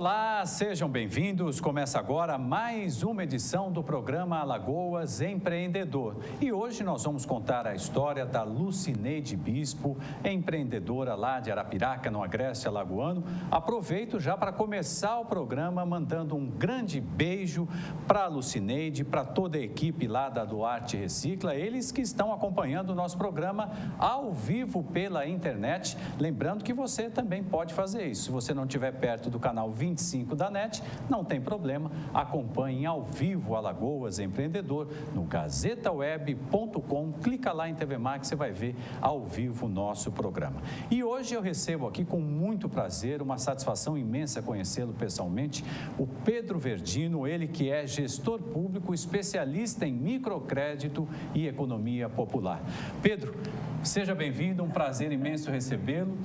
Olá, sejam bem-vindos. Começa agora mais uma edição do programa Alagoas Empreendedor. E hoje nós vamos contar a história da Lucineide Bispo, empreendedora lá de Arapiraca, no Agreste Alagoano. Aproveito já para começar o programa mandando um grande beijo para a Lucineide, para toda a equipe lá da Duarte Recicla, eles que estão acompanhando o nosso programa ao vivo pela internet. Lembrando que você também pode fazer isso. Se você não estiver perto do canal 25 da NET, não tem problema, acompanhe ao vivo Alagoas Empreendedor no gazetaweb.com, clica lá em TV Max, você vai ver ao vivo o nosso programa. E hoje eu recebo aqui com muito prazer, uma satisfação imensa conhecê-lo pessoalmente, o Pedro Verdino, ele que é gestor público, especialista em microcrédito e economia popular. Pedro, seja bem-vindo, um prazer imenso recebê-lo.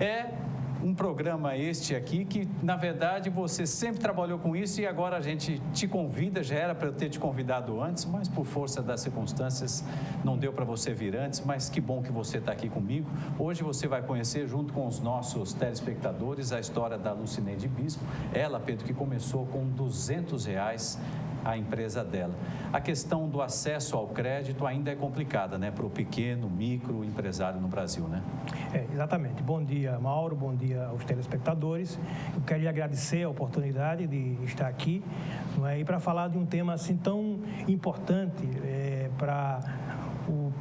É um programa este aqui que, na verdade, você sempre trabalhou com isso e agora a gente te convida, já era para eu ter te convidado antes, mas por força das circunstâncias não deu para você vir antes, mas que bom que você está aqui comigo. Hoje você vai conhecer, junto com os nossos telespectadores, a história da Lucineide Bispo. Ela, Pedro, que começou com R$200 a empresa dela. A questão do acesso ao crédito ainda é complicada, né, para o pequeno, micro empresário no Brasil, né? Exatamente. Bom dia, Mauro, bom dia aos telespectadores. Eu quero lhe agradecer a oportunidade de estar aqui, não é? E para falar de um tema assim tão importante para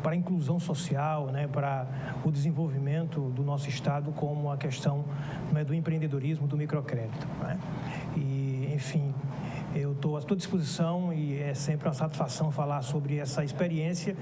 a inclusão social, né, para o desenvolvimento do nosso Estado, como a questão, não é, do empreendedorismo, do microcrédito, não é? E, enfim, eu estou à sua disposição e é sempre uma satisfação falar sobre essa experiência,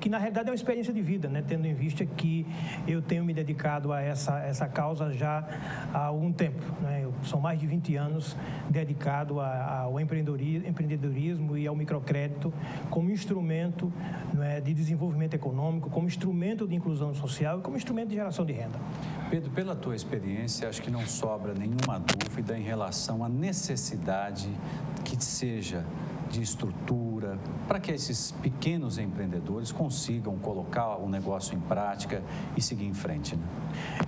que na realidade é uma experiência de vida, né? Tendo em vista que eu tenho me dedicado a essa causa já há algum tempo, né? São mais de 20 anos dedicado ao empreendedorismo e ao microcrédito como instrumento, não é, de desenvolvimento econômico, como instrumento de inclusão social e como instrumento de geração de renda. Pedro, pela tua experiência, acho que não sobra nenhuma dúvida em relação à necessidade que seja de estrutura para que esses pequenos empreendedores consigam colocar o negócio em prática e seguir em frente, né?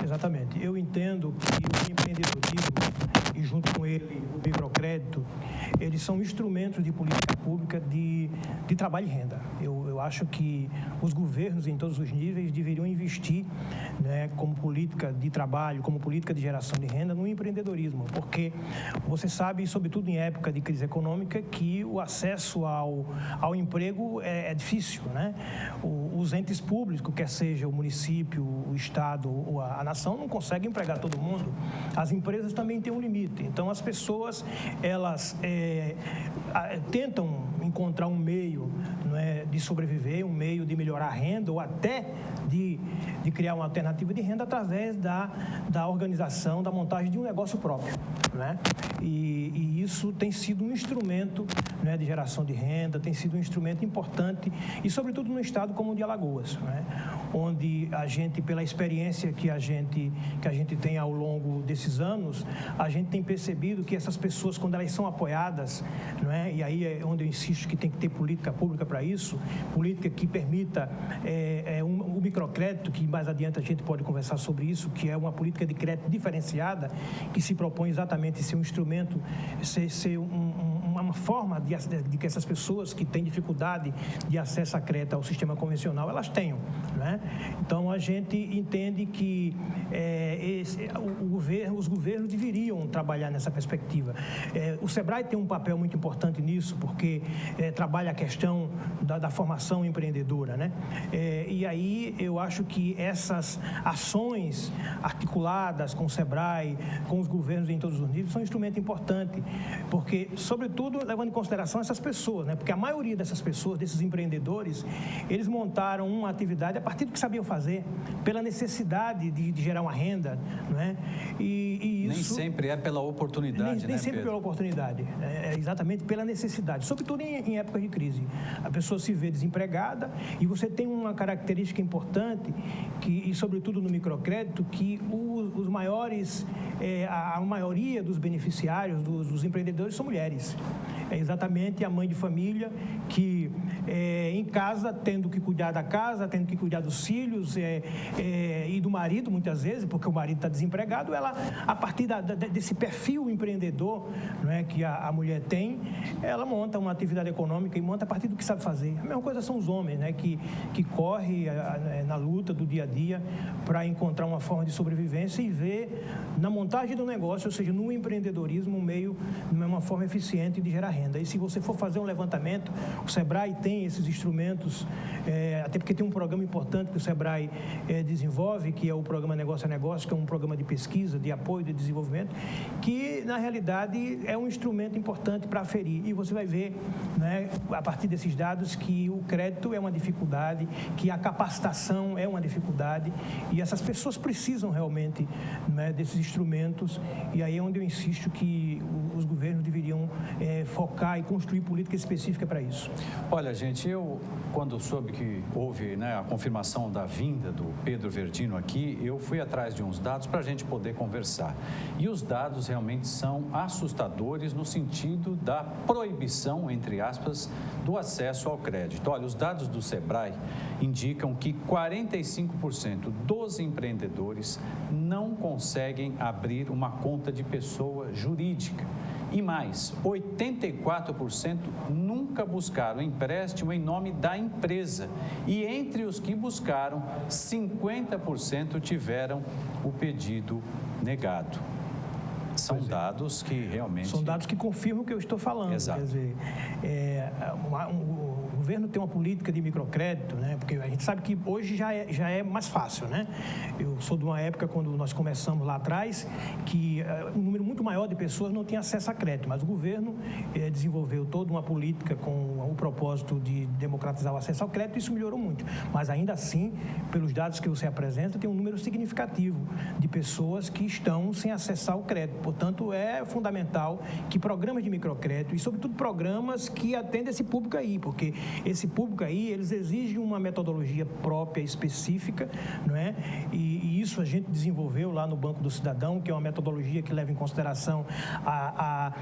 Exatamente. Eu entendo que o empreendedorismo e, junto com ele, o microcrédito, eles são instrumentos de política pública de trabalho e renda. Eu acho que os governos, em todos os níveis, deveriam investir, né, como política de trabalho, como política de geração de renda, no empreendedorismo, porque você sabe, sobretudo em época de crise econômica, que o acesso ao emprego é difícil, né? Os entes públicos, quer seja o município, o Estado ou a nação, não conseguem empregar todo mundo. As empresas também têm um limite. Então, as pessoas, elas tentam encontrar um meio, não é, de sobreviver, um meio de melhorar a renda ou até de criar uma alternativa de renda através da organização, da montagem de um negócio próprio, né? E isso tem sido um instrumento, né, de geração de renda, tem sido um instrumento importante e, sobretudo, no estado como o de Alagoas, né? Onde a gente, pela experiência que a gente tem ao longo desses anos, a gente tem percebido que essas pessoas, quando elas são apoiadas, não é? E aí é onde eu insisto que tem que ter política pública para isso, política que permita o microcrédito, que mais adiante a gente pode conversar sobre isso, que é uma política de crédito diferenciada, que se propõe exatamente ser um instrumento, ser uma forma de que essas pessoas que têm dificuldade de acesso a crédito ao sistema convencional, elas tenham, né? Então, a gente entende que os governos deveriam trabalhar nessa perspectiva. O SEBRAE tem um papel muito importante nisso, porque trabalha a questão da formação empreendedora, né? E aí, eu acho que essas ações articuladas com o SEBRAE, com os governos em todos os níveis, são um instrumento importante, porque, sobretudo, levando em consideração essas pessoas, né? Porque a maioria dessas pessoas, desses empreendedores, eles montaram uma atividade a partir do que sabiam fazer, pela necessidade de gerar uma renda, não é? E isso, nem sempre é pela oportunidade, nem sempre Pedro? Pela oportunidade, é exatamente pela necessidade, sobretudo em épocas de crise. A pessoa se vê desempregada e você tem uma característica importante, e sobretudo no microcrédito, que os maiores, a maioria dos beneficiários, dos empreendedores, são mulheres. é exatamente a mãe de família que em casa, tendo que cuidar da casa, tendo que cuidar dos filhos e do marido, muitas vezes, porque o marido está desempregado, ela, a partir desse perfil empreendedor, não é, que a mulher tem, ela monta uma atividade econômica e monta a partir do que sabe fazer. A mesma coisa são os homens, né, que correm na luta do dia a dia para encontrar uma forma de sobrevivência e ver na montagem do negócio, ou seja, no empreendedorismo, uma forma eficiente de gerar renda. E se você for fazer um levantamento, o Sebrae tem esses instrumentos, até porque tem um programa importante que o Sebrae desenvolve, que é o programa Negócio a Negócio, que é um programa de pesquisa, de apoio, de desenvolvimento, que na realidade é um instrumento importante para aferir. E você vai ver, né, a partir desses dados, que o crédito é uma dificuldade, que a capacitação é uma dificuldade, e essas pessoas precisam realmente, né, desses instrumentos, e aí é onde eu insisto que os governos deveriam focar e construir política específica para isso. Olha, gente, eu, quando soube que houve, né, a confirmação da vinda do Pedro Verdino aqui, eu fui atrás de uns dados para a gente poder conversar. E os dados realmente são assustadores no sentido da proibição, entre aspas, do acesso ao crédito. Olha, os dados do Sebrae indicam que 45% dos empreendedores não conseguem abrir uma conta de pessoa jurídica. E mais, 84% nunca buscaram empréstimo em nome da empresa. E entre os que buscaram, 50% tiveram o pedido negado. São dados que realmente... São dados que confirmam o que eu estou falando. Exato. Quer dizer, o governo tem uma política de microcrédito, né? Porque a gente sabe que hoje já é mais fácil, né? Eu sou de uma época, quando nós começamos lá atrás, que um número muito maior de pessoas não tinha acesso a crédito, mas o governo desenvolveu toda uma política com o propósito de democratizar o acesso ao crédito, e isso melhorou muito. Mas ainda assim, pelos dados que você apresenta, tem um número significativo de pessoas que estão sem acessar o crédito. Portanto, é fundamental que programas de microcrédito, e sobretudo programas que atendem esse público aí, porque esse público aí, eles exigem uma metodologia própria, específica, não é? E isso a gente desenvolveu lá no Banco do Cidadão, que é uma metodologia que leva em consideração a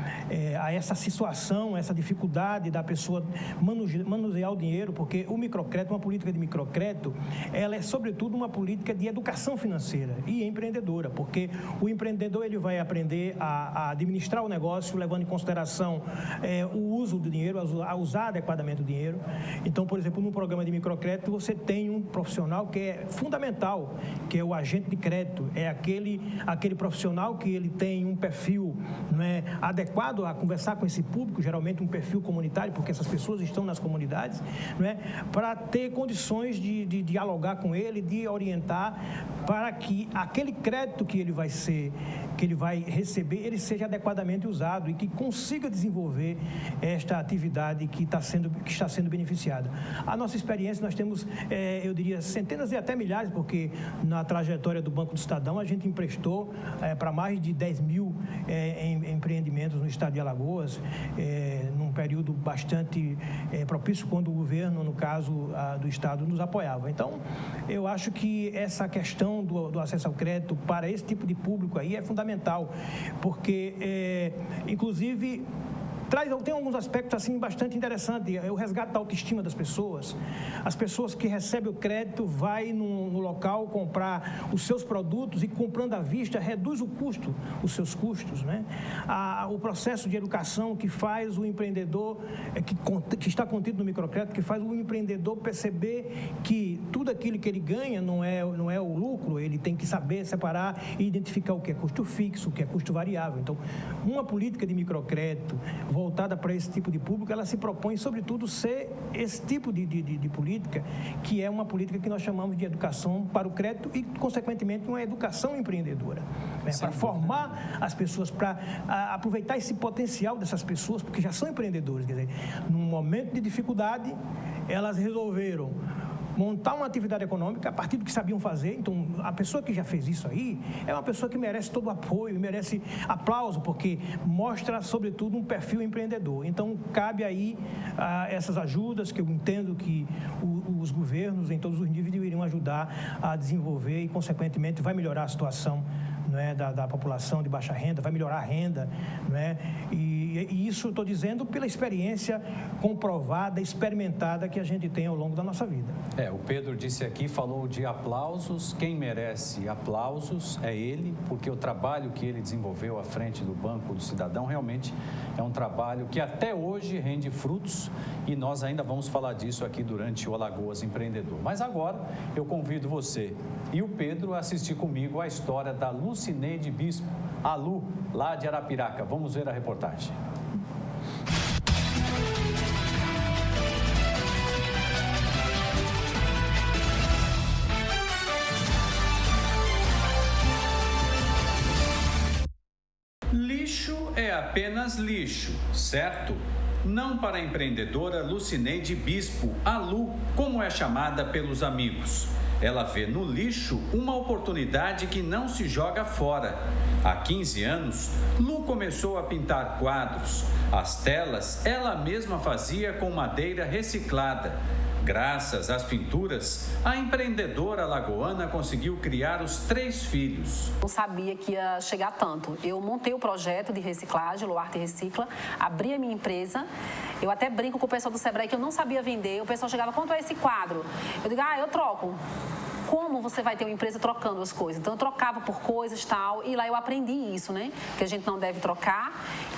essa situação, essa dificuldade da pessoa manusear o dinheiro, porque o microcrédito, uma política de microcrédito, ela é sobretudo uma política de educação financeira e empreendedora, porque o empreendedor, ele vai aprender a administrar o negócio, levando em consideração o uso do dinheiro, a usar adequadamente o dinheiro. Então, por exemplo, no programa de microcrédito, você tem um profissional que é fundamental, que é o agente de crédito. É aquele profissional que ele tem um perfil, não é, adequado a conversar com esse público, geralmente um perfil comunitário, porque essas pessoas estão nas comunidades, não é, para ter condições de dialogar com ele, de orientar, para que aquele crédito que ele vai receber, ele seja adequadamente usado e que consiga desenvolver esta atividade que está sendo beneficiada. A nossa experiência, nós temos, eu diria, centenas e até milhares, porque na trajetória do Banco do Cidadão, a gente emprestou para mais de 10 mil empreendimentos no estado de Alagoas, num período bastante propício, quando o governo, no caso do estado, nos apoiava. Então, eu acho que essa questão do acesso ao crédito para esse tipo de público aí é fundamental, porque, inclusive, tem alguns aspectos assim bastante interessantes. É o resgate da autoestima das pessoas. As pessoas que recebem o crédito vai no local comprar os seus produtos e, comprando à vista, reduz os seus custos, né? O processo de educação que faz o empreendedor, que está contido no microcrédito, que faz o empreendedor perceber que tudo aquilo que ele ganha não é o lucro, ele tem que saber separar e identificar o que é custo fixo, o que é custo variável. Então, uma política de microcrédito voltada para esse tipo de público, ela se propõe, sobretudo, ser esse tipo de política, que é uma política que nós chamamos de educação para o crédito e, consequentemente, uma educação empreendedora, né? Para formar as pessoas, para aproveitar esse potencial dessas pessoas, porque já são empreendedores. Quer dizer, num momento de dificuldade, elas resolveram montar uma atividade econômica a partir do que sabiam fazer. Então, a pessoa que já fez isso aí é uma pessoa que merece todo o apoio, merece aplauso, porque mostra, sobretudo, um perfil empreendedor. Então, cabe aí essas ajudas que eu entendo que os governos, em todos os níveis, deveriam ajudar a desenvolver e, consequentemente, vai melhorar a situação não é, da população de baixa renda, vai melhorar a renda, não é? E isso eu estou dizendo pela experiência comprovada, experimentada que a gente tem ao longo da nossa vida. O Pedro disse aqui, falou de aplausos. Quem merece aplausos é ele, porque o trabalho que ele desenvolveu à frente do Banco do Cidadão realmente é um trabalho que até hoje rende frutos e nós ainda vamos falar disso aqui durante o Alagoas Empreendedor. Mas agora eu convido você e o Pedro a assistir comigo a história da Lucineide Bispo, a Lu, lá de Arapiraca. Vamos ver a reportagem. Lixo é apenas lixo, certo? Não para a empreendedora Lucineide Bispo, a Lu, como é chamada pelos amigos. Ela vê no lixo uma oportunidade que não se joga fora. Há 15 anos, Lu começou a pintar quadros. As telas ela mesma fazia com madeira reciclada. Graças às pinturas, a empreendedora alagoana conseguiu criar os 3 filhos. Não sabia que ia chegar tanto. Eu montei o projeto de reciclagem, Luarte Recicla, abri a minha empresa. Eu até brinco com o pessoal do Sebrae que eu não sabia vender. O pessoal chegava, quanto é esse quadro? Eu digo, eu troco. Como você vai ter uma empresa trocando as coisas? Então, eu trocava por coisas e tal, e lá eu aprendi isso, né? Que a gente não deve trocar,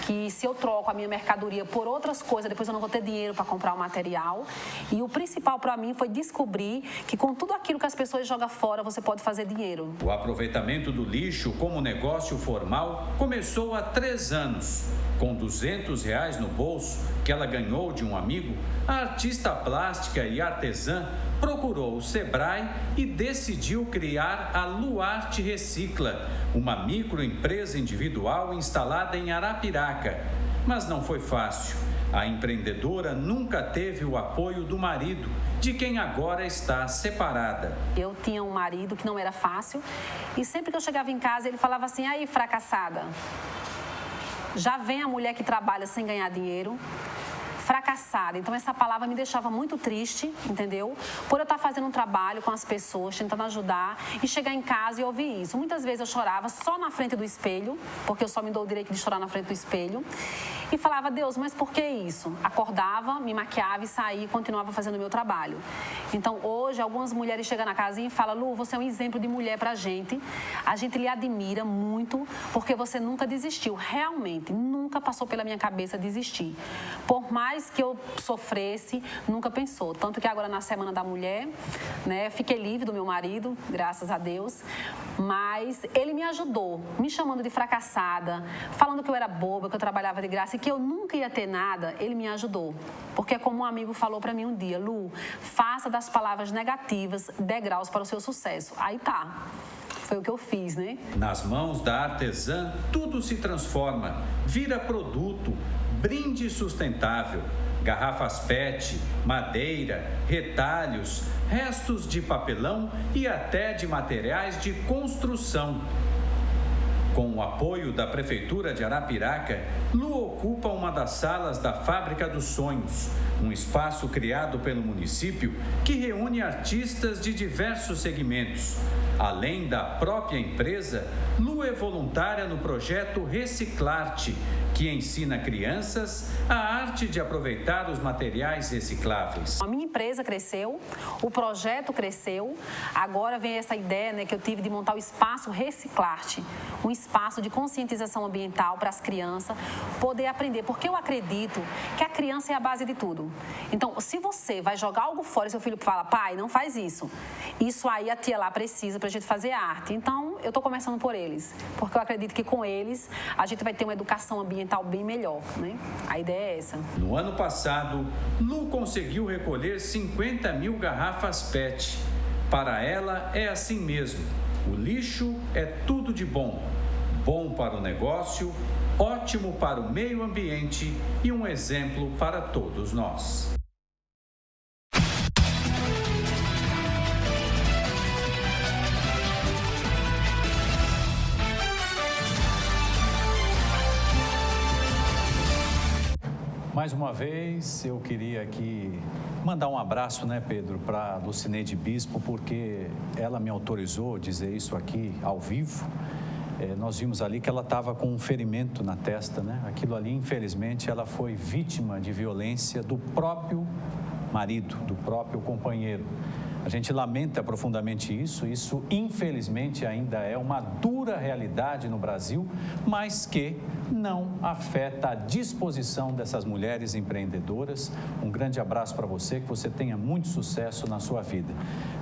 que se eu troco a minha mercadoria por outras coisas, depois eu não vou ter dinheiro para comprar o material. E o principal para mim foi descobrir que com tudo aquilo que as pessoas jogam fora, você pode fazer dinheiro. O aproveitamento do lixo como negócio formal começou há 3 anos. Com R$200 no bolso, que ela ganhou de um amigo, a artista plástica e artesã procurou o Sebrae e decidiu criar a Luarte Recicla, uma microempresa individual instalada em Arapiraca. Mas não foi fácil. A empreendedora nunca teve o apoio do marido, de quem agora está separada. Eu tinha um marido que não era fácil e sempre que eu chegava em casa ele falava assim, aí fracassada, já vem a mulher que trabalha sem ganhar dinheiro, fracassada. Então, essa palavra me deixava muito triste, entendeu? Por eu estar fazendo um trabalho com as pessoas, tentando ajudar e chegar em casa e ouvir isso. Muitas vezes eu chorava só na frente do espelho, porque eu só me dou o direito de chorar na frente do espelho. E falava, Deus, mas por que isso? Acordava, me maquiava e saía e continuava fazendo o meu trabalho. Então, hoje, algumas mulheres chegam na casinha e falam, Lu, você é um exemplo de mulher pra gente. A gente lhe admira muito, porque você nunca desistiu. Realmente, nunca passou pela minha cabeça desistir. Por mais que eu sofresse, nunca pensou. Tanto que agora na Semana da Mulher, né, fiquei livre do meu marido, graças a Deus, mas ele me ajudou, me chamando de fracassada, falando que eu era boba, que eu trabalhava de graça e que eu nunca ia ter nada. Ele me ajudou, porque como um amigo falou para mim um dia, Lu, faça das palavras negativas degraus para o seu sucesso. Aí tá. Foi o que eu fiz, né? Nas mãos da artesã, tudo se transforma, vira produto, brinde sustentável, garrafas PET, madeira, retalhos, restos de papelão e até de materiais de construção. Com o apoio da Prefeitura de Arapiraca, Lu ocupa uma das salas da Fábrica dos Sonhos, um espaço criado pelo município que reúne artistas de diversos segmentos. Além da própria empresa, Lu é voluntária no projeto Reciclarte, que ensina crianças a arte de aproveitar os materiais recicláveis. A minha empresa cresceu, o projeto cresceu, agora vem essa ideia, né, que eu tive de montar o espaço Reciclarte, um espaço de conscientização ambiental para as crianças poder aprender, porque eu acredito que a criança é a base de tudo. Então, se você vai jogar algo fora e seu filho fala, pai, não faz isso, isso aí a tia lá precisa para a gente fazer arte. Então, eu estou começando por eles, porque eu acredito que com eles a gente vai ter uma educação ambiental bem melhor, né? A ideia é essa. No ano passado, Lu conseguiu recolher 50 mil garrafas PET. Para ela é assim mesmo. O lixo é tudo de bom. Bom para o negócio, ótimo para o meio ambiente e um exemplo para todos nós. Mais uma vez, eu queria aqui mandar um abraço, né, Pedro, para a Lucineide Bispo, porque ela me autorizou a dizer isso aqui ao vivo. nós vimos ali que ela estava com um ferimento na testa, né? Aquilo ali, infelizmente, ela foi vítima de violência do próprio marido, do próprio companheiro. A gente lamenta profundamente isso infelizmente ainda é uma dura realidade no Brasil, mas que não afeta a disposição dessas mulheres empreendedoras. Um grande abraço para você, que você tenha muito sucesso na sua vida.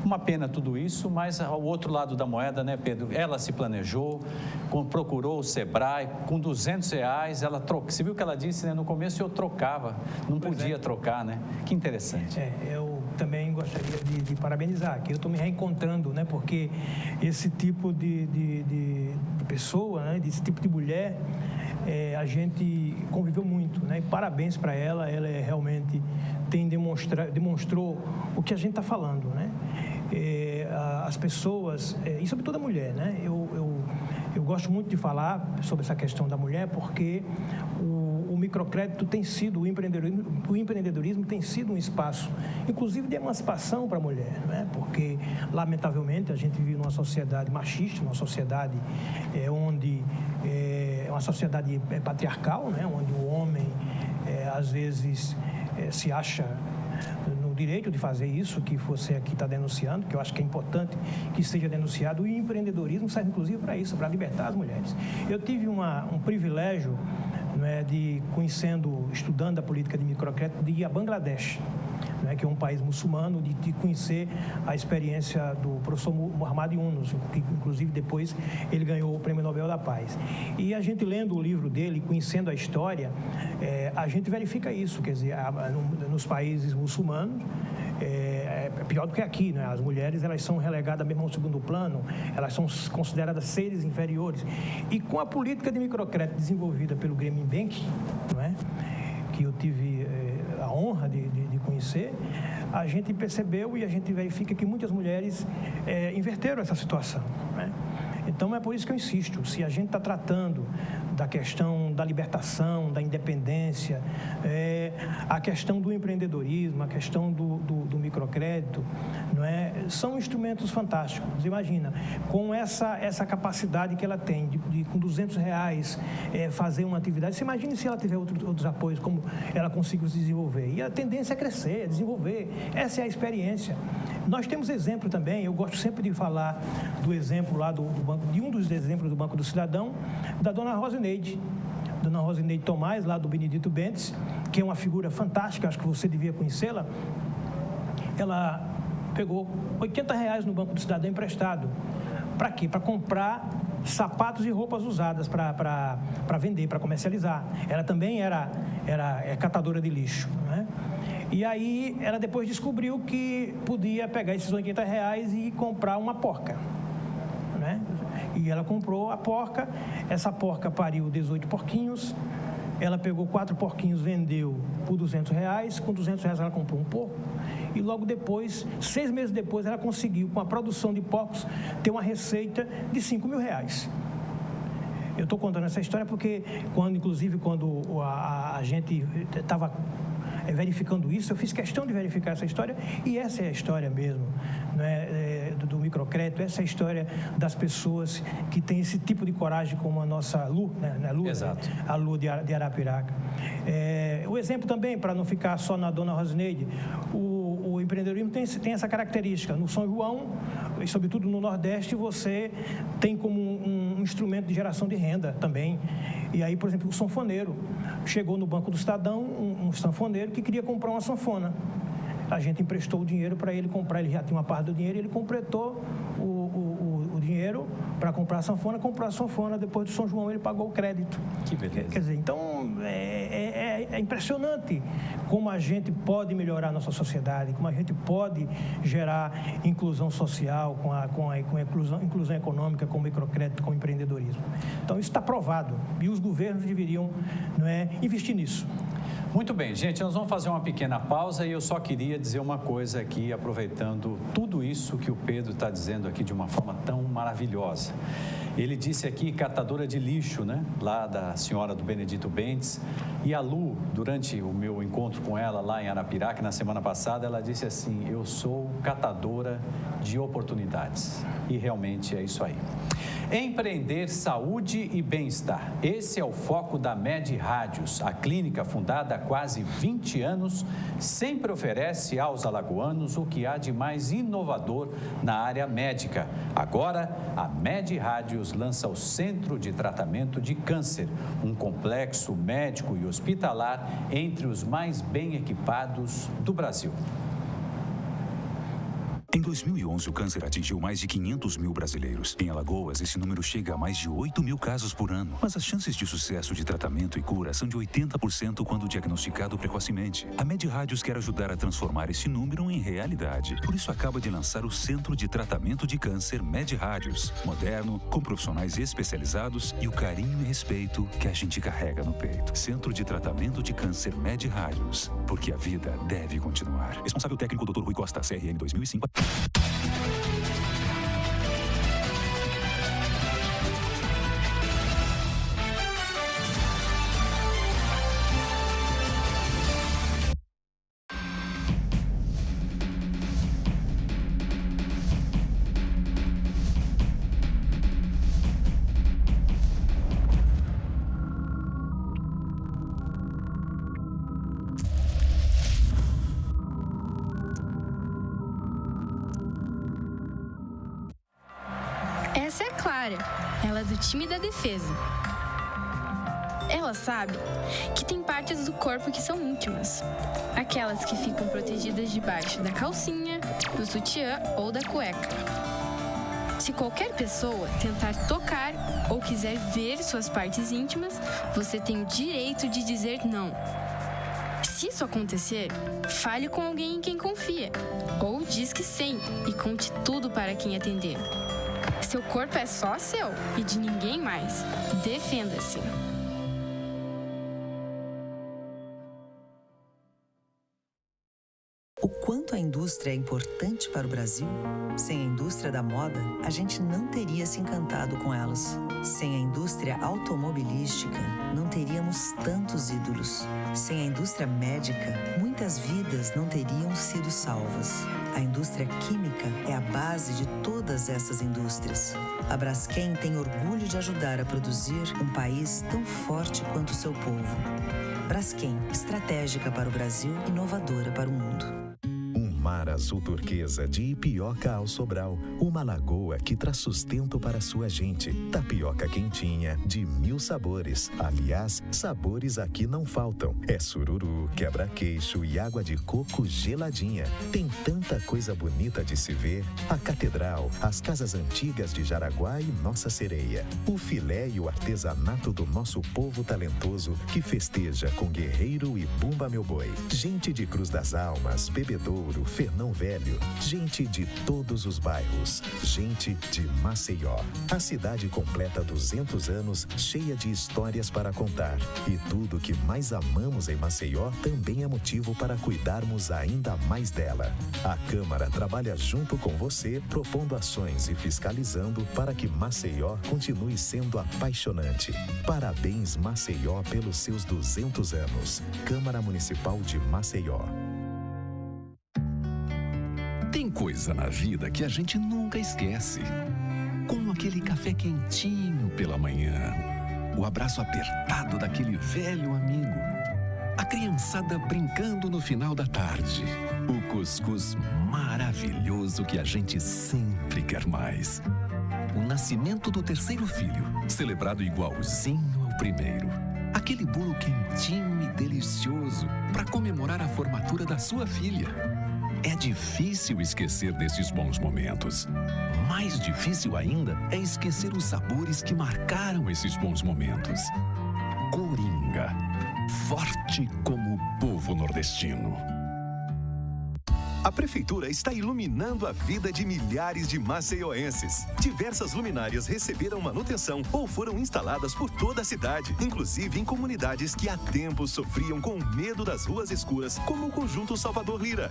Uma pena tudo isso, mas ao outro lado da moeda, né, Pedro? Ela se planejou, procurou o Sebrae, com R$200, ela troca. Você viu o que ela disse, né? No começo eu trocava, não podia trocar, né? Que interessante. Eu também gostaria de parabenizar, que eu estou me reencontrando, né? Porque esse tipo de pessoa, né? Desse tipo de mulher, a gente conviveu muito, né? E parabéns para ela, realmente demonstrou o que a gente está falando, né? As pessoas, e sobretudo a mulher, né? Eu gosto muito de falar sobre essa questão da mulher, porque o microcrédito tem sido, o empreendedorismo tem sido um espaço, inclusive de emancipação para a mulher, né? Porque, lamentavelmente, a gente vive numa sociedade machista, numa sociedade onde é uma sociedade patriarcal, né? Onde o homem, às vezes, se acha no direito de fazer isso que você aqui está denunciando, que eu acho que é importante que seja denunciado. E o empreendedorismo serve, inclusive, para isso, para libertar as mulheres. Eu tive um privilégio, né, estudando a política de microcrédito, de ir a Bangladesh, né, que é um país muçulmano, de conhecer a experiência do professor Muhammad Yunus, que inclusive depois ele ganhou o Prêmio Nobel da Paz. E a gente lendo o livro dele, conhecendo a história, a gente verifica isso, quer dizer, nos países muçulmanos, é pior do que aqui, né? As mulheres, elas são relegadas mesmo ao segundo plano, elas são consideradas seres inferiores. E com a política de microcrédito desenvolvida pelo Grameen Bank, não é? Que eu tive a honra de conhecer, a gente percebeu e a gente verifica que muitas mulheres inverteram essa situação, né? Então, é por isso que eu insisto, se a gente está tratando da questão da libertação, da independência, a questão do empreendedorismo, a questão do microcrédito, não é? São instrumentos fantásticos. Imagina, com essa capacidade que ela tem de com R$200 fazer uma atividade, você imagina se ela tiver outros apoios, como ela conseguiu se desenvolver. E a tendência é crescer, é desenvolver. Essa é a experiência. Nós temos exemplo também, eu gosto sempre de falar do exemplo lá do banco, de um dos exemplos do Banco do Cidadão, da dona Rosineide Tomás, lá do Benedito Bentes, que é uma figura fantástica, acho que você devia conhecê-la. Ela pegou R$80 no Banco do Cidadão emprestado. Para quê? Para comprar sapatos e roupas usadas para vender, para comercializar. Ela também é catadora de lixo, né? E aí ela depois descobriu que podia pegar esses R$80 e comprar uma porca, né? E ela comprou a porca, essa porca pariu 18 porquinhos, ela pegou 4 porquinhos, vendeu por R$200, com R$200 ela comprou um porco, e logo depois, 6 meses depois, ela conseguiu, com a produção de porcos, ter uma receita de R$5 mil. Eu estou contando essa história porque, quando a gente estava verificando isso, eu fiz questão de verificar essa história, e essa é a história mesmo, né, do microcrédito, essa é a história das pessoas que têm esse tipo de coragem, como a nossa Lu, né, Lu, Exato. Né, a Lu de Arapiraca. O exemplo também, para não ficar só na dona Rosineide, o empreendedorismo tem essa característica. No São João, e sobretudo no Nordeste, você tem como um instrumento de geração de renda também. E aí, por exemplo, o sanfoneiro chegou no Banco do Cidadão, um sanfoneiro que queria comprar uma sanfona. A gente emprestou o dinheiro para ele comprar, ele já tinha uma parte do dinheiro, ele completou o dinheiro para comprar a sanfona, comprou a sanfona, depois do São João ele pagou o crédito. Que beleza. Quer dizer, então é impressionante como a gente pode melhorar a nossa sociedade, como a gente pode gerar inclusão social com a inclusão econômica, com o microcrédito, com o empreendedorismo. Então isso está provado e os governos deveriam, não é, investir nisso. Muito bem, gente, nós vamos fazer uma pequena pausa e eu só queria dizer uma coisa aqui, aproveitando tudo isso que o Pedro está dizendo aqui de uma forma tão maravilhosa. Ele disse aqui, catadora de lixo, né, lá da senhora do Benedito Bentes, e a Lu, durante o meu encontro com ela lá em Arapiraca, na semana passada, ela disse assim, eu sou catadora de oportunidades, e realmente é isso aí. Empreender saúde e bem-estar. Esse é o foco da Med Rádios. A clínica, fundada há quase 20 anos, sempre oferece aos alagoanos o que há de mais inovador na área médica. Agora, a Med Rádios lança o Centro de Tratamento de Câncer, um complexo médico e hospitalar entre os mais bem equipados do Brasil. Em 2011, o câncer atingiu mais de 500 mil brasileiros. Em Alagoas, esse número chega a mais de 8 mil casos por ano. Mas as chances de sucesso de tratamento e cura são de 80% quando diagnosticado precocemente. A Med Rádios quer ajudar a transformar esse número em realidade. Por isso, acaba de lançar o Centro de Tratamento de Câncer Med Rádios. Moderno, com profissionais especializados e o carinho e respeito que a gente carrega no peito. Centro de Tratamento de Câncer Med Rádios. Porque a vida deve continuar. Responsável técnico Dr. Rui Costa, CRN 2005. Essa é a Clara, ela é do time da defesa. Ela sabe que tem partes do corpo que são íntimas, aquelas que ficam protegidas debaixo da calcinha, do sutiã ou da cueca. Se qualquer pessoa tentar tocar ou quiser ver suas partes íntimas, você tem o direito de dizer não. Se isso acontecer, fale com alguém em quem confia, ou disque 100 e conte tudo para quem atender. Seu corpo é só seu e de ninguém mais. Defenda-se. O quanto a indústria é importante para o Brasil? Sem a indústria da moda, a gente não teria se encantado com elas. Sem a indústria automobilística, não teríamos tantos ídolos. Sem a indústria médica, muitas vidas não teriam sido salvas. A indústria química é a base de todas essas indústrias. A Braskem tem orgulho de ajudar a produzir um país tão forte quanto o seu povo. Braskem, estratégica para o Brasil, inovadora para o mundo. Mar azul turquesa de Ipioca ao Sobral, uma lagoa que traz sustento para sua gente. Tapioca quentinha, de 1000 sabores. Aliás, sabores aqui não faltam. É sururu, quebra-queixo e água de coco geladinha. Tem tanta coisa bonita de se ver. A catedral, as casas antigas de Jaraguá e Nossa Sereia. O filé e o artesanato do nosso povo talentoso que festeja com Guerreiro e Bumba Meu Boi. Gente de Cruz das Almas, Bebedouro, Fernão Velho, gente de todos os bairros, gente de Maceió. A cidade completa 200 anos, cheia de histórias para contar. E tudo que mais amamos em Maceió também é motivo para cuidarmos ainda mais dela. A Câmara trabalha junto com você, propondo ações e fiscalizando para que Maceió continue sendo apaixonante. Parabéns, Maceió, pelos seus 200 anos. Câmara Municipal de Maceió. Tem coisa na vida que a gente nunca esquece. Como aquele café quentinho pela manhã, o abraço apertado daquele velho amigo, a criançada brincando no final da tarde, o cuscuz maravilhoso que a gente sempre quer mais. O nascimento do terceiro filho, celebrado igualzinho ao primeiro. Aquele bolo quentinho e delicioso para comemorar a formatura da sua filha. É difícil esquecer desses bons momentos. Mais difícil ainda é esquecer os sabores que marcaram esses bons momentos. Coringa, forte como o povo nordestino. A Prefeitura está iluminando a vida de milhares de maceioenses. Diversas luminárias receberam manutenção ou foram instaladas por toda a cidade, inclusive em comunidades que há tempos sofriam com medo das ruas escuras, como o Conjunto Salvador Lira.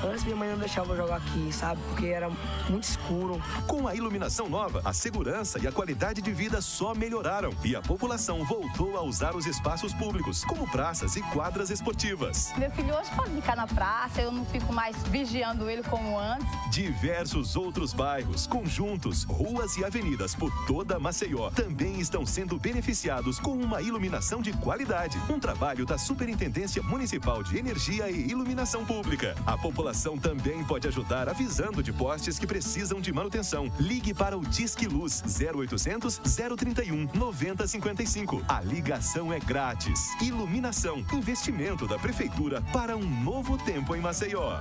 Antes minha mãe não deixava eu jogar aqui, sabe? Porque era muito escuro. Com a iluminação nova, a segurança e a qualidade de vida só melhoraram e a população voltou a usar os espaços públicos, como praças e quadras esportivas. Meu filho hoje pode ficar na praça, eu não fico mais vigiando ele como antes. Diversos outros bairros, conjuntos, ruas e avenidas por toda Maceió também estão sendo beneficiados com uma iluminação de qualidade. Um trabalho da Superintendência Municipal de Energia e Iluminação Pública. A população também pode ajudar avisando de postes que precisam de manutenção. Ligue para o Disque Luz 0800 031 9055. A ligação é grátis. Iluminação, investimento da Prefeitura para um novo tempo em Maceió.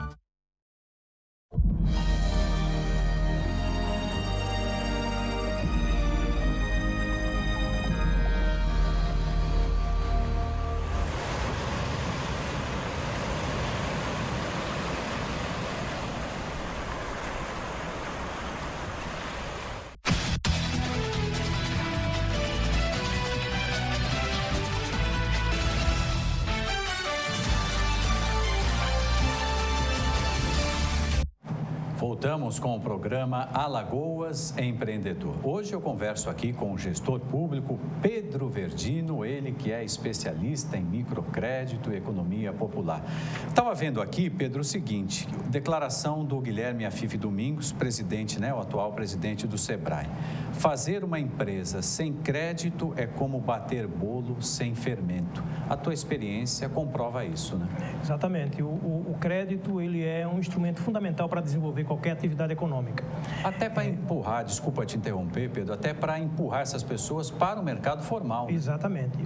Voltamos com o programa Alagoas Empreendedor. Hoje eu converso aqui com o gestor público Pedro Verdino, ele que é especialista em microcrédito e economia popular. Estava vendo aqui, Pedro, o seguinte, declaração do Guilherme Afife Domingos, presidente, o atual presidente do Sebrae. Fazer uma empresa sem crédito é como bater bolo sem fermento. A tua experiência comprova isso, né? Exatamente. O crédito, ele é um instrumento fundamental para desenvolver qualquer atividade econômica. Até para empurrar, desculpa te interromper, Pedro, até para empurrar essas pessoas para o mercado formal. Né? Exatamente.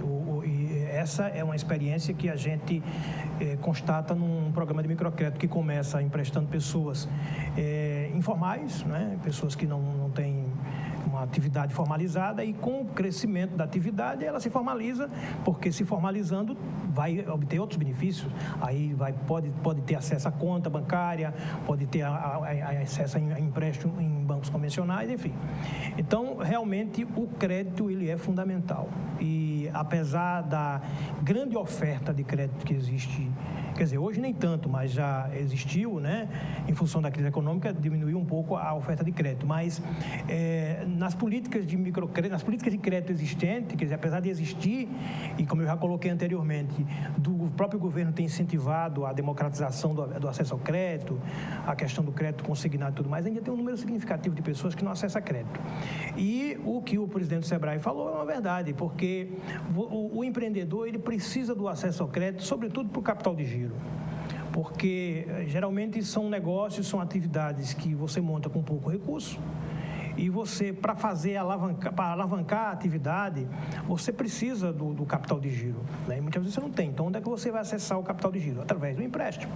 E essa é uma experiência que a gente constata num programa de microcrédito que começa emprestando pessoas informais, né? Pessoas que não têm uma atividade formalizada, e com o crescimento da atividade ela se formaliza, porque se formalizando vai obter outros benefícios, aí pode ter acesso à conta bancária, pode ter acesso a empréstimo em bancos convencionais, enfim. Então, realmente, o crédito ele é fundamental, e apesar da grande oferta de crédito que existe, quer dizer, hoje nem tanto, mas já existiu, né? Em função da crise econômica, diminuiu um pouco a oferta de crédito, mas nas políticas de microcrédito, nas políticas de crédito existentes, quer dizer, apesar de existir, e como eu já coloquei anteriormente, do próprio governo tem incentivado a democratização do acesso ao crédito, a questão do crédito consignado e tudo mais, ainda tem um número significativo de pessoas que não acessam crédito. E o que o presidente do Sebrae falou é uma verdade, porque o empreendedor ele precisa do acesso ao crédito, sobretudo para o capital de giro. Porque geralmente são negócios, são atividades que você monta com pouco recurso, e você, para alavancar a atividade, você precisa do capital de giro, né? E muitas vezes você não tem. Então, onde é que você vai acessar o capital de giro? Através do empréstimo.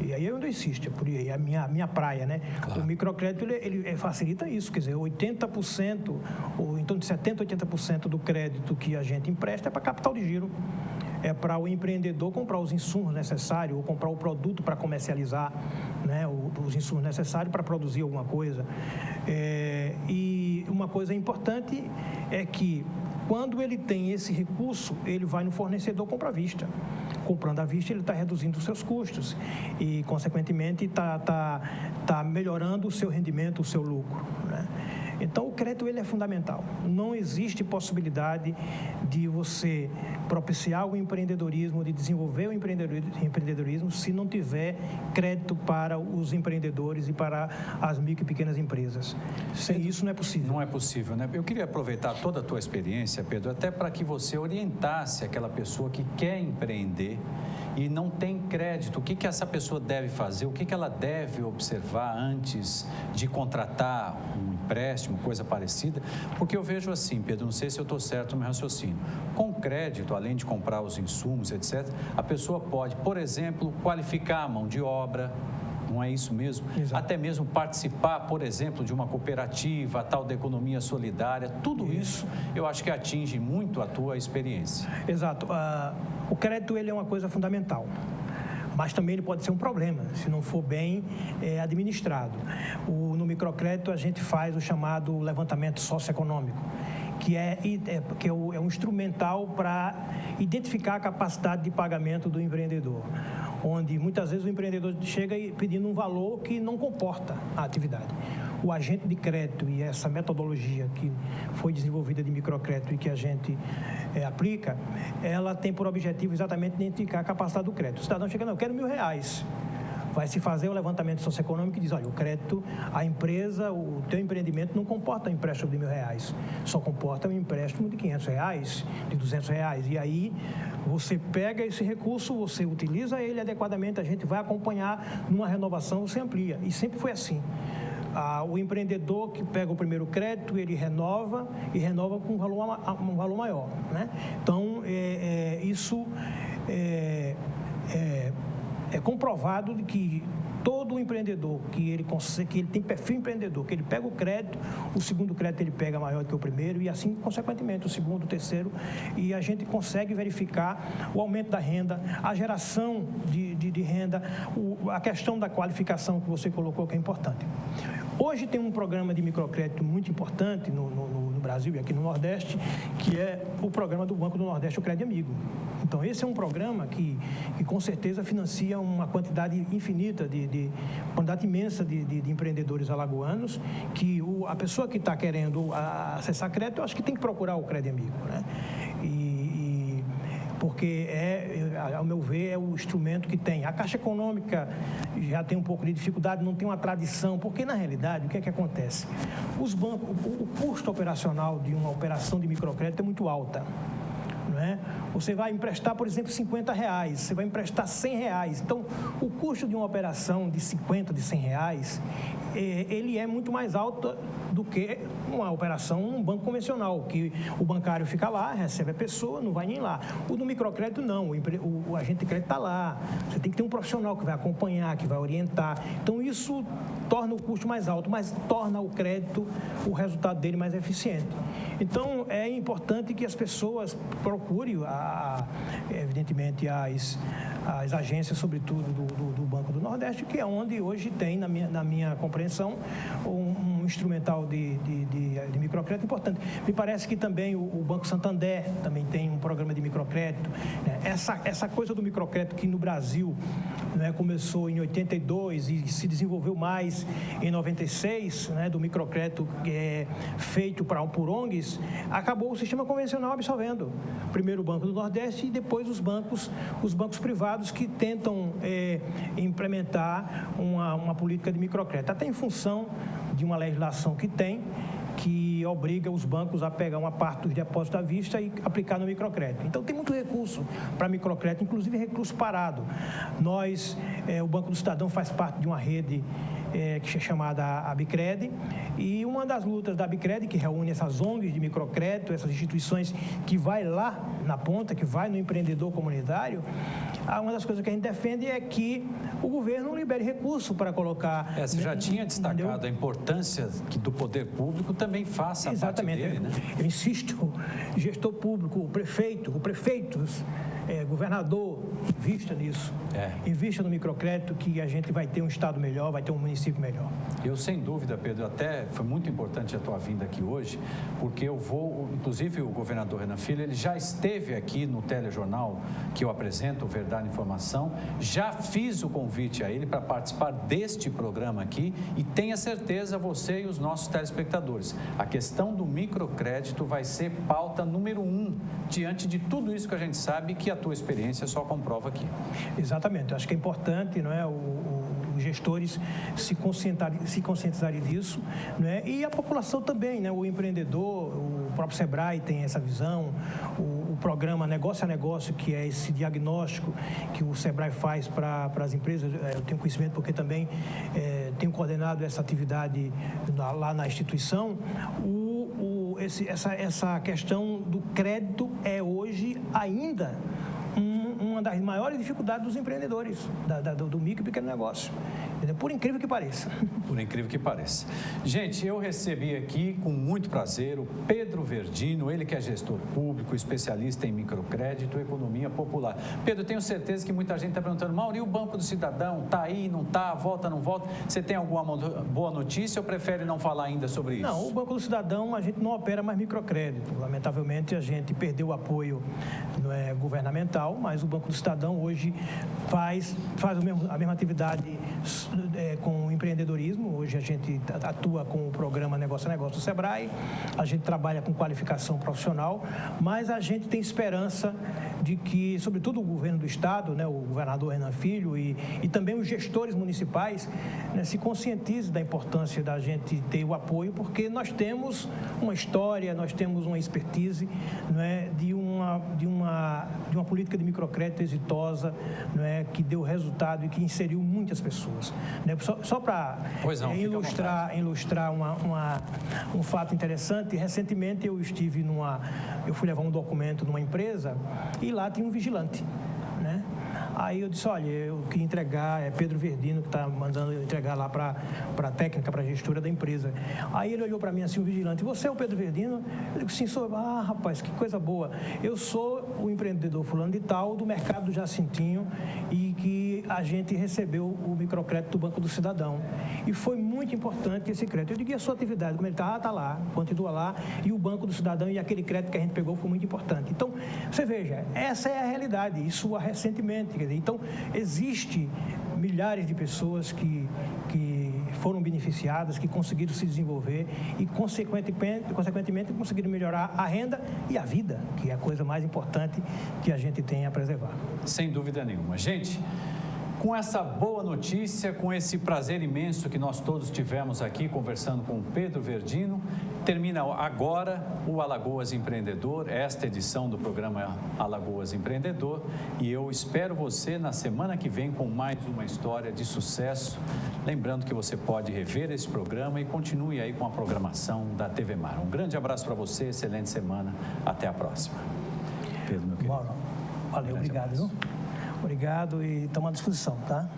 E aí eu não insisto, por aí, é a minha praia, né? Claro. O microcrédito, ele facilita isso, quer dizer, 80%, ou em torno de 70%, 80% do crédito que a gente empresta é para capital de giro. É para o empreendedor comprar os insumos necessários, ou comprar o produto para comercializar, né, os insumos necessários para produzir alguma coisa. E uma coisa importante é que, quando ele tem esse recurso, ele vai no fornecedor comprar à vista. Comprando à vista, ele está reduzindo os seus custos e, consequentemente, está melhorando o seu rendimento, o seu lucro, né? Então, o crédito ele é fundamental. Não existe possibilidade de você propiciar o empreendedorismo, de desenvolver o empreendedorismo, se não tiver crédito para os empreendedores e para as micro e pequenas empresas. Sem isso, não é possível. Não é possível, né? Eu queria aproveitar toda a tua experiência, Pedro, até para que você orientasse aquela pessoa que quer empreender e não tem crédito. O que essa pessoa deve fazer? O que ela deve observar antes de contratar um empréstimo, coisa parecida? Porque eu vejo assim, Pedro, não sei se eu estou certo no meu raciocínio. Com crédito, além de comprar os insumos, etc., a pessoa pode, por exemplo, qualificar a mão de obra. Não é isso mesmo? Exato. Até mesmo participar, por exemplo, de uma cooperativa, a tal da economia solidária. Tudo isso eu acho que atinge muito a tua experiência. Exato. O crédito ele é uma coisa fundamental, mas também ele pode ser um problema, se não for bem administrado. No microcrédito a gente faz o chamado levantamento socioeconômico, que é um instrumental para identificar a capacidade de pagamento do empreendedor, onde muitas vezes o empreendedor chega pedindo um valor que não comporta a atividade. O agente de crédito e essa metodologia que foi desenvolvida de microcrédito e que a gente aplica, ela tem por objetivo exatamente identificar a capacidade do crédito. O cidadão chega, não, eu quero R$1.000. vai se fazer o levantamento socioeconômico e diz, olha, o crédito, a empresa, o teu empreendimento não comporta um empréstimo de R$1.000, só comporta um empréstimo de R$500, de R$200. E aí você pega esse recurso, você utiliza ele adequadamente, a gente vai acompanhar numa renovação, você amplia. E sempre foi assim. O empreendedor que pega o primeiro crédito, ele renova e renova com um valor maior, né? Então, isso é comprovado de que todo empreendedor que ele tem perfil empreendedor, que ele pega o crédito, o segundo crédito ele pega maior do que o primeiro e assim, consequentemente, o segundo, o terceiro, e a gente consegue verificar o aumento da renda, a geração de renda, a questão da qualificação que você colocou, que é importante. Hoje tem um programa de microcrédito muito importante no Brasil e aqui no Nordeste, que é o programa do Banco do Nordeste, o Crédito Amigo. Então, esse é um programa que com certeza financia uma quantidade infinita, quantidade imensa de empreendedores alagoanos, que a pessoa que está querendo acessar crédito, eu acho que tem que procurar o Crédito Amigo, né? Porque ao meu ver, é o instrumento que tem. A Caixa Econômica já tem um pouco de dificuldade, não tem uma tradição, porque, na realidade, o que é que acontece? Os bancos, o custo operacional de uma operação de microcrédito é muito alta. Não é? Você vai emprestar, por exemplo, R$50, você vai emprestar R$100. Então, o custo de uma operação de 50, de R$100, ele é muito mais alto do que uma operação num banco convencional, que o bancário fica lá, recebe a pessoa, não vai nem lá. O do microcrédito, não. O agente de crédito está lá. Você tem que ter um profissional que vai acompanhar, que vai orientar. Então, isso torna o custo mais alto, mas torna o crédito, o resultado dele mais eficiente. Então, é importante que as pessoas procurem, evidentemente, as agências, sobretudo do Banco do Nordeste, que é onde hoje tem, na minha compreensão, um instrumental de microcrédito importante. Me parece que também o Banco Santander também tem um programa de microcrédito. Essa coisa do microcrédito que no Brasil, né, começou em 82 e se desenvolveu mais em 96, né, do microcrédito feito por ONGs, acabou o sistema convencional absorvendo. Primeiro o Banco do Nordeste e depois os bancos privados que tentam implementar uma política de microcrédito, até em função de uma legislação que obriga os bancos a pegar uma parte dos depósitos à vista e aplicar no microcrédito. Então, tem muito recurso para microcrédito, inclusive recurso parado. O Banco do Cidadão faz parte de uma rede que é chamada Abicred, e uma das lutas da Abicred, que reúne essas ONGs de microcrédito, essas instituições que vai lá na ponta, que vai no empreendedor comunitário, uma das coisas que a gente defende é que o governo libere recurso para colocar... Você já tinha destacado a importância que do poder público também faça a parte dele, né? Eu insisto, gestor público, o prefeitos, governador, invista nisso. Invista no microcrédito, que a gente vai ter um estado melhor, vai ter um município melhor. Eu, sem dúvida, Pedro, até foi muito importante a tua vinda aqui hoje, porque inclusive o governador Renan Filho, ele já esteve aqui no telejornal que eu apresento, o Verdade Informação, já fiz o convite a ele para participar deste programa aqui e tenha certeza, você e os nossos telespectadores, a questão do microcrédito vai ser pauta número 1 diante de tudo isso que a gente sabe, que a tua experiência só comprova aqui. Exatamente, acho que é importante, não é, os gestores se conscientizarem disso, né? E a população também, né? O empreendedor, o próprio Sebrae tem essa visão, o programa Negócio a Negócio, que é esse diagnóstico que o Sebrae faz para as empresas, eu tenho conhecimento porque também tenho coordenado essa atividade lá na instituição. Essa questão do crédito é hoje ainda uma das maiores dificuldades dos empreendedores, do micro e pequeno negócio. Por incrível que pareça. Por incrível que pareça. Gente, eu recebi aqui com muito prazer o Pedro Verdino, ele que é gestor público, especialista em microcrédito e economia popular. Pedro, tenho certeza que muita gente está perguntando, Mauro, e o Banco do Cidadão? Está aí, não está? Volta, não volta? Você tem alguma boa notícia ou prefere não falar ainda sobre isso? Não, o Banco do Cidadão, a gente não opera mais microcrédito. Lamentavelmente, a gente perdeu o apoio governamental, mas o Banco Banco do Cidadão hoje faz a mesma atividade com o empreendedorismo. Hoje a gente atua com o programa Negócio a Negócio do Sebrae, a gente trabalha com qualificação profissional, mas a gente tem esperança de que, sobretudo o governo do Estado, né, o governador Renan Filho e também os gestores municipais, né, se conscientizem da importância da gente ter o apoio, porque nós temos uma história, nós temos uma expertise, né, de uma política de microcrédito exitosa, né, que deu resultado e que inseriu muitas pessoas. Né? Só para ilustrar um fato interessante, recentemente eu fui levar um documento numa empresa e lá tinha um vigilante, né? Aí eu disse, olha, eu queria entregar, é Pedro Verdino que está mandando eu entregar lá para a técnica, para a gestora da empresa. Aí ele olhou para mim assim, o vigilante, você é o Pedro Verdino? Eu digo, sim, sou. Ah, rapaz, que coisa boa. Eu sou o empreendedor fulano de tal, do mercado do Jacintinho, e que a gente recebeu o microcrédito do Banco do Cidadão. E foi muito importante esse crédito. Eu digo, e a sua atividade? Como ele está lá, continua lá, e o Banco do Cidadão e aquele crédito que a gente pegou foi muito importante. Então, você veja, essa é a realidade, isso recentemente. Então, existe milhares de pessoas que foram beneficiadas, que conseguiram se desenvolver e, consequentemente, conseguiram melhorar a renda e a vida, que é a coisa mais importante que a gente tem a preservar. Sem dúvida nenhuma. Gente, com essa boa notícia, com esse prazer imenso que nós todos tivemos aqui conversando com o Pedro Verdino, termina agora o Alagoas Empreendedor, esta edição do programa Alagoas Empreendedor, e eu espero você na semana que vem com mais uma história de sucesso. Lembrando que você pode rever esse programa e continue aí com a programação da TV Mar. Um grande abraço para você, excelente semana, até a próxima. Pedro, meu querido. Bom, valeu, obrigado. Obrigado e estamos à disposição, tá?